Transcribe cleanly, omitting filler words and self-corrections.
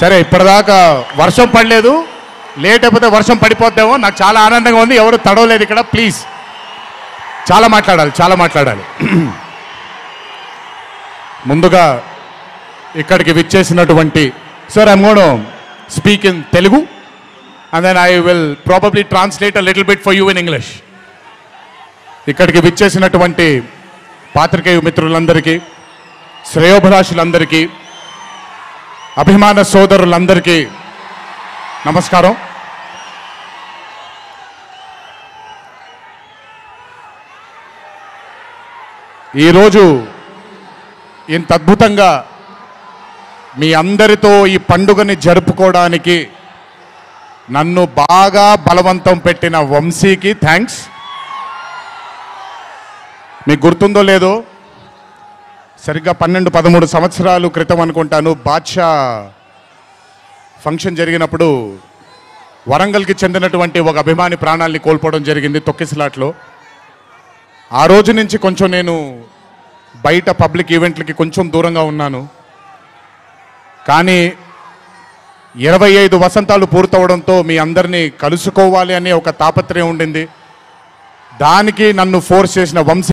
సరే, ఇప్పటిదాకా వర్షం పడలేదు, లేట్ అయిపోతే వర్షం పడిపోద్దేమో. నాకు చాలా ఆనందంగా ఉంది, ఎవరు తడవలేదు ఇక్కడ. ప్లీజ్, చాలా మాట్లాడాలి. ముందుగా ఇక్కడికి విచ్చేసినటువంటి sir, I'm gonna speak in Telugu and then I will probably translate a little bit for you in English. ఇక్కడికి విచ్చేసినటువంటి పాత్రికేయ మిత్రులందరికీ, శ్రేయోభిలాషులందరికీ, అభిమాన సోదరులందరికీ నమస్కారం. ఈరోజు ఇంత అద్భుతంగా మీ అందరితో ఈ పండుగని జరుపుకోవడానికి నన్ను బాగా బలవంతం పెట్టిన వంశీకి థ్యాంక్స్. మీకు గుర్తుందో లేదో, సరిగ్గా 12-13 సంవత్సరాలు క్రితం అనుకుంటాను, బాద్షా ఫంక్షన్ జరిగినప్పుడు వరంగల్కి చెందినటువంటి ఒక అభిమాని ప్రాణాల్ని కోల్పోవడం జరిగింది తొక్కిసలాట్లో. ఆ రోజు నుంచి కొంచెం నేను బయట పబ్లిక్ ఈవెంట్లకి కొంచెం దూరంగా ఉన్నాను. కానీ 25 వసంతాలు పూర్తవడంతో మీ అందరినీ కలుసుకోవాలి అనే ఒక తాపత్రయం ఉండింది. దానికి నన్ను ఫోర్స్ చేసిన వంశీ